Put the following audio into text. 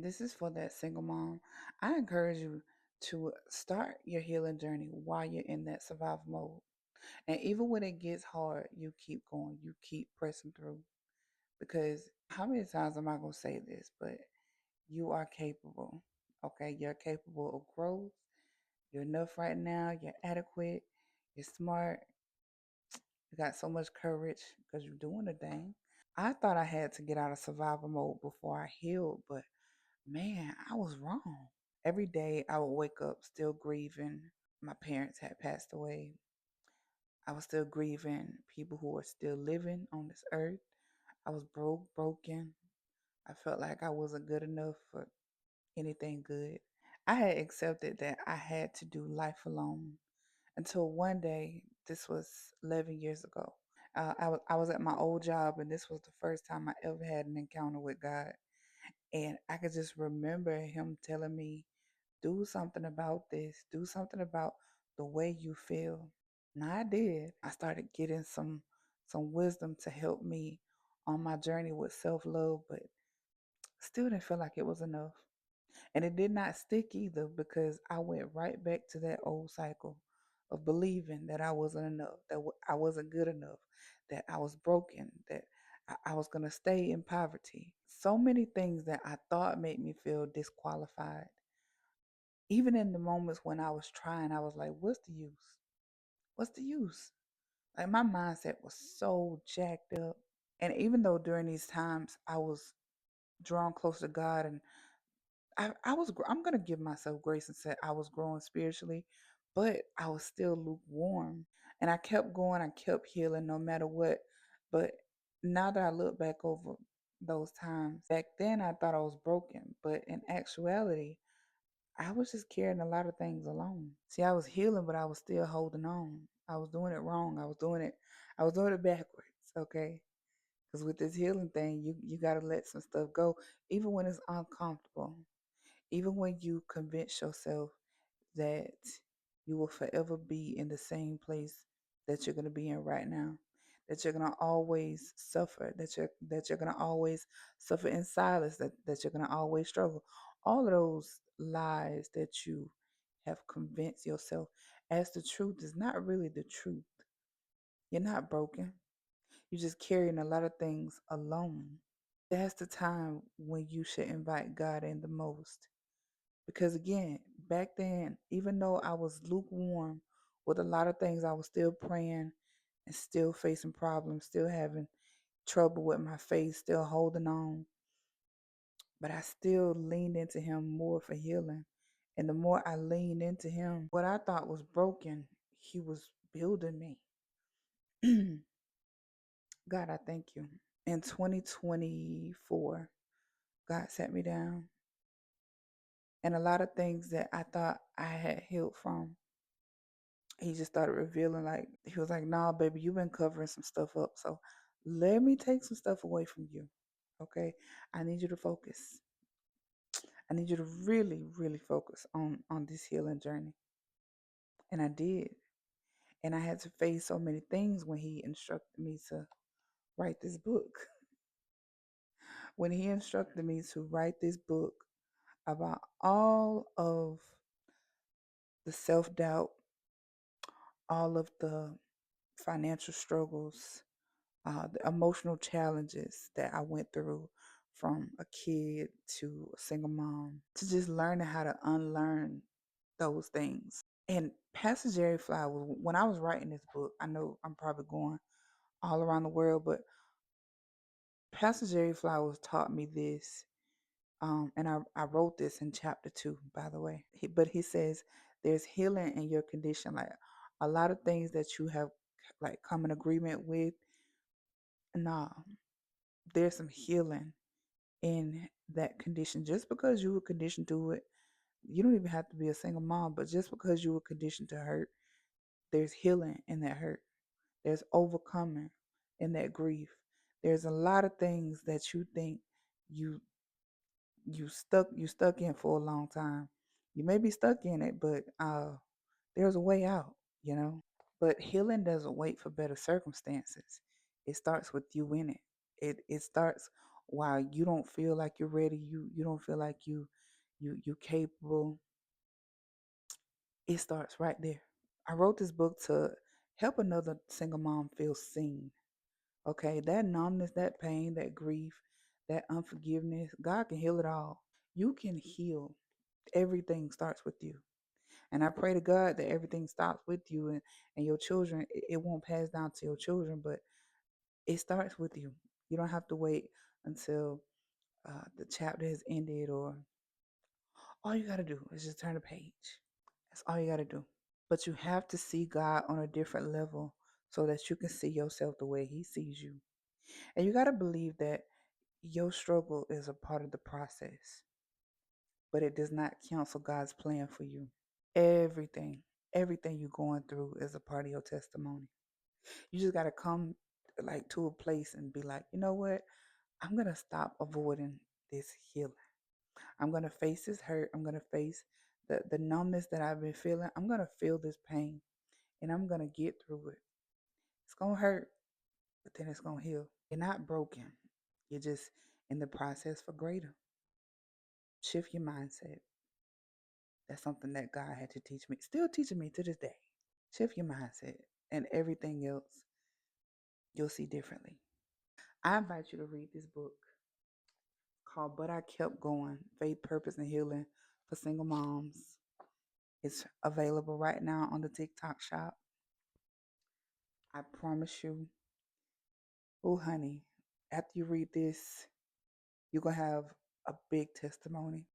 This is for that single mom. I encourage you to start your healing journey while you're in that survival mode. And even when it gets hard, you keep going, you keep pressing through. Because how many times am I going to say this? But you are capable. Okay. You're capable of growth. You're enough right now. You're adequate. You're smart. You got so much courage because you're doing a thing. I thought I had to get out of survival mode before I healed, but man, I was wrong. Every day I would wake up still grieving. My parents had passed away. I was still grieving people who were still living on this earth. I was broken. I felt like I wasn't good enough for anything good. I had accepted that I had to do life alone until one day, this was 11 years ago. I was at my old job, and this was the first time I ever had an encounter with God. And I could just remember Him telling me, do something about this, do something about the way you feel. And I did. I started getting some wisdom to help me on my journey with self-love, but still didn't feel like it was enough. And it did not stick either because I went right back to that old cycle of believing that I wasn't enough, that I wasn't good enough, that I was broken, that I was going to stay in poverty. So many things that I thought made me feel disqualified. Even in the moments when I was trying, I was like, what's the use? What's the use? Like my mindset was so jacked up. And even though during these times I was drawn close to God and I'm gonna give myself grace and say I was growing spiritually, but I was still lukewarm. And I kept going, I kept healing no matter what. But now that I look back over those times, back then I thought I was broken, but in actuality, I was just carrying a lot of things alone. See, I was healing, but I was still holding on. I was doing it wrong. I was doing it backwards, okay? Because with this healing thing, you gotta let some stuff go, even when it's uncomfortable. Even when you convince yourself that you will forever be in the same place that you're going to be in right now, that you're going to always suffer, that you're going to always suffer in silence, that you're going to always struggle. All of those lies that you have convinced yourself as the truth is not really the truth. You're not broken. You're just carrying a lot of things alone. That's the time when you should invite God in the most. Because again, back then, even though I was lukewarm with a lot of things, I was still praying and still facing problems, still having trouble with my faith, still holding on. But I still leaned into Him more for healing. And the more I leaned into Him, what I thought was broken, He was building me. God, I thank you. In 2024, God sat me down, and a lot of things that I thought I had healed from, he just started revealing, like he was like, nah, baby, you've been covering some stuff up, so let me take some stuff away from you. Okay, I need you to focus. I need you to really, really focus on this healing journey. And I did. And I had to face so many things when he instructed me to write this book. When he instructed me to write this book about all of the self-doubt, all of the financial struggles, the emotional challenges that I went through from a kid to a single mom, to just learning how to unlearn those things. And Pastor Jerry Fly was, when I was writing this book, I know I'm probably going all around the world, but Pastor Jerry Flowers taught me this. And I wrote this in chapter 2, by the way. But he says there's healing in your condition. Like a lot of things that you have like come in agreement with. Nah, there's some healing in that condition. Just because you were conditioned to it, you don't even have to be a single mom, but just because you were conditioned to hurt, there's healing in that hurt. There's overcoming in that grief. There's a lot of things that you think you you stuck in for a long time. You may be stuck in it, but there's a way out, you know? But healing doesn't wait for better circumstances. It starts with you in it. It starts while you don't feel like you're ready, you don't feel like you capable. It starts right there. I wrote this book to help another single mom feel seen. Okay, that numbness, that pain, that grief, that unforgiveness, God can heal it all. You can heal. Everything starts with you. And I pray to God that everything stops with you and your children. It won't pass down to your children, but it starts with you. You don't have to wait until the chapter has ended, or all you got to do is just turn the page. That's all you got to do. But you have to see God on a different level so that you can see yourself the way He sees you. And you got to believe that your struggle is a part of the process, but it does not cancel God's plan for you. Everything, everything you're going through is a part of your testimony. You just got to come like to a place and be like, you know what? I'm going to stop avoiding this healing. I'm going to face this hurt. I'm going to face the numbness that I've been feeling. I'm going to feel this pain and I'm going to get through it. It's going to hurt, but then it's going to heal. You're not broken. You're just in the process for greater. Shift your mindset. That's something that God had to teach me, still teaching me to this day. Shift your mindset, and everything else you'll see differently. I invite you to read this book called But I Kept Going: Faith, Purpose, and Healing for Single Moms. It's available right now on the TikTok shop. I promise you, oh, honey, after you read this, you're going to have a big testimony.